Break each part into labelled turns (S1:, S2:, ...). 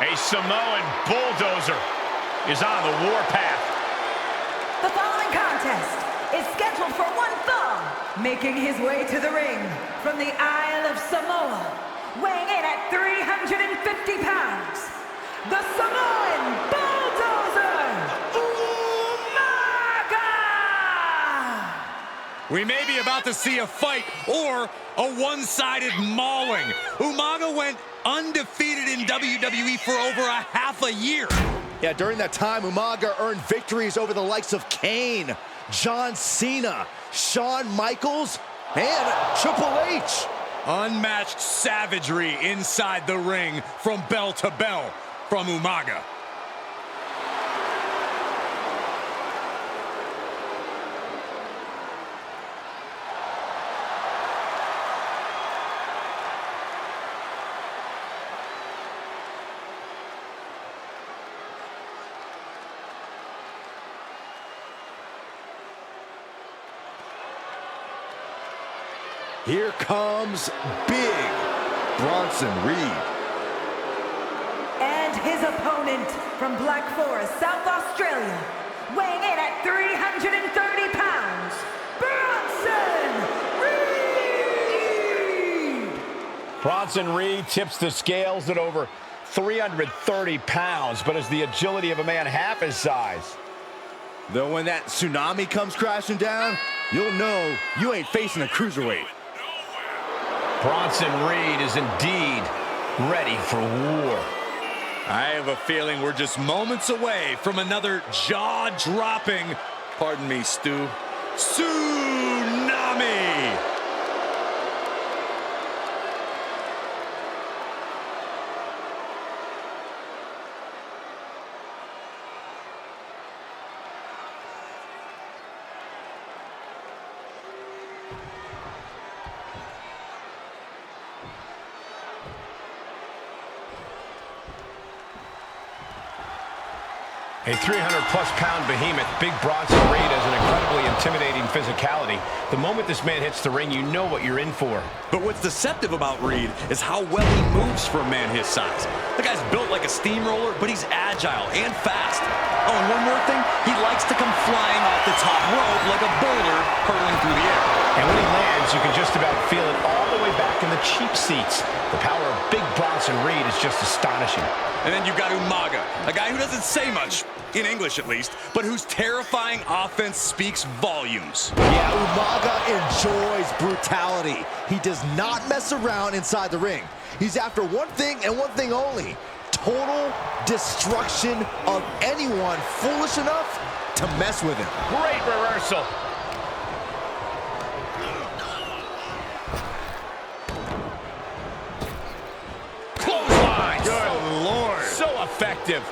S1: A Samoan Bulldozer is on the warpath.
S2: The following contest is scheduled for one fall. Making his way to the ring from the Isle of Samoa, weighing in at 350 pounds, the Samoan Bulldozer, Umaga!
S3: We may be about to see a fight or a one-sided mauling. Umaga went undefeated in WWE for over a half a year.
S4: Yeah, during that time, Umaga earned victories over the likes of Kane, John Cena, Shawn Michaels, and Triple H.
S3: Unmatched savagery inside the ring from bell to bell from Umaga.
S4: Here comes big Bronson Reed.
S2: And his opponent from Black Forest, South Australia, weighing in at 330 pounds, Bronson Reed!
S1: Bronson Reed tips the scales at over 330 pounds, but has the agility of a man half his size.
S4: Though when that tsunami comes crashing down, you'll know you ain't facing a cruiserweight.
S1: Bronson Reed is indeed ready for war.
S3: I have a feeling we're just moments away from another jaw-dropping, pardon me, Stu, Tsunami!
S1: A 300-plus pound behemoth, Big Bronson Reed has an incredibly intimidating physicality. The moment this man hits the ring, you know what you're in for.
S3: But what's deceptive about Reed is how well he moves for a man his size. The guy's built like a steamroller, but he's agile and fast. Oh, and one more thing, he likes to come flying off the top rope like a boulder hurtling through the air.
S1: And when he lands, you can just about feel it all the way back in the cheap seats. The power of Big Bronson Reed is just astonishing.
S3: And then you've got Umaga, a guy who doesn't say much, in English at least, but whose terrifying offense speaks volumes.
S4: Yeah, Umaga enjoys brutality. He does not mess around inside the ring. He's after one thing and one thing only: total destruction of anyone foolish enough to mess with him.
S1: Great reversal.
S3: Clothesline! Good Lord! So effective.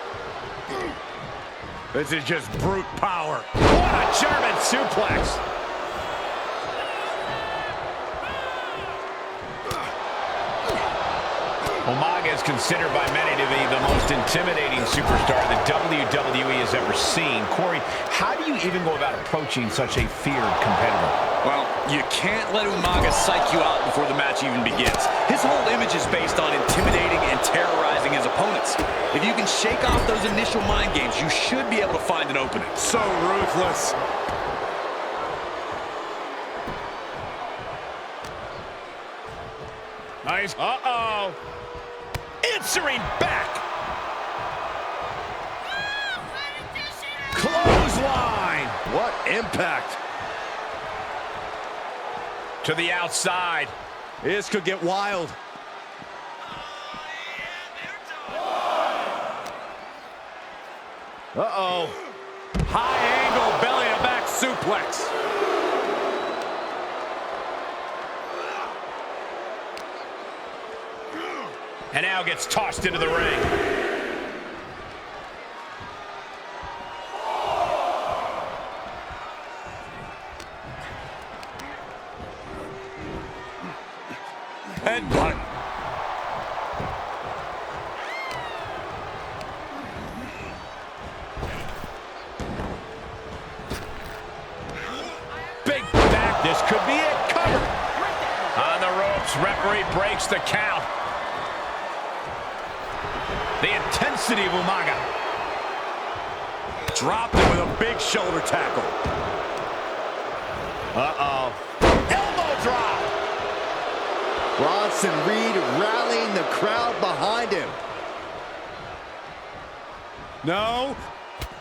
S1: This is just brute power. What a German suplex. Umaga is considered by many to be the most intimidating superstar that WWE has ever seen. Corey, how do you even go about approaching such a feared competitor?
S3: Well, you can't let Umaga psych you out before the match even begins. His whole image is based on intimidating and terrorizing his opponents. If you can shake off those initial mind games, you should be able to find an opening.
S1: So ruthless. Nice. Uh-oh. Answering back. Clothesline.
S4: What impact.
S1: To the outside.
S4: This could get wild.
S1: Uh-oh. High angle belly-to-back suplex. And now gets tossed into the ring. Headbutt. Big back. This could be it. Cover. On the ropes. Referee breaks the count. The intensity of Umaga.
S3: Dropped it with a big shoulder tackle.
S1: Uh-oh. Elbow drop.
S4: Bronson Reed rallying the crowd behind him.
S3: No.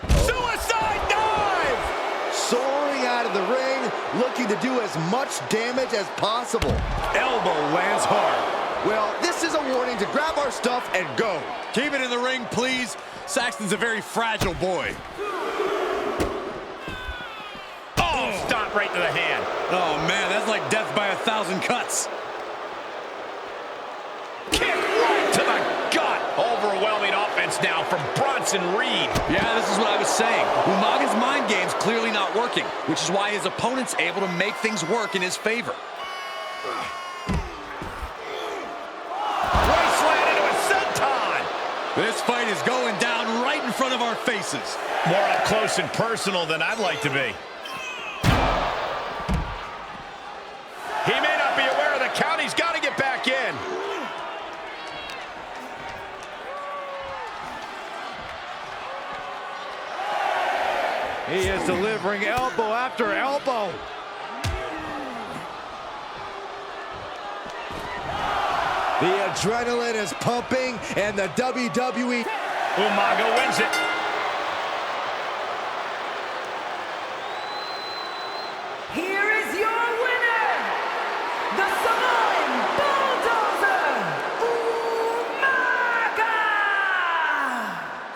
S3: Suicide dive!
S4: Soaring out of the ring, looking to do as much damage as possible.
S3: Elbow lands hard.
S4: Well, this is a warning to grab our stuff and go.
S3: Keep it in the ring, please. Saxton's a very fragile boy.
S1: Oh, stop right to the hand.
S3: Oh, man, that's like death by 1,000 cuts.
S1: Kick right to the gut. Overwhelming offense now from Bronson Reed.
S3: Yeah, this is what I was saying. Umaga's mind game's clearly not working, which is why his opponent's able to make things work in his favor.
S1: Wasteland into a senton.
S3: This fight is going down right in front of our faces.
S1: More up close and personal than I'd like to be. He may not be aware of the count. He's got to get back in.
S4: He is delivering elbow after elbow. The adrenaline is pumping, and the WWE...
S1: Umaga wins it.
S2: Here is your winner, the Samoan Bulldozer, Umaga!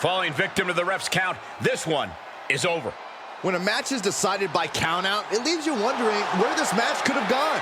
S1: Falling victim to the ref's count, this one is over.
S4: When a match is decided by countout, it leaves you wondering where this match could have gone.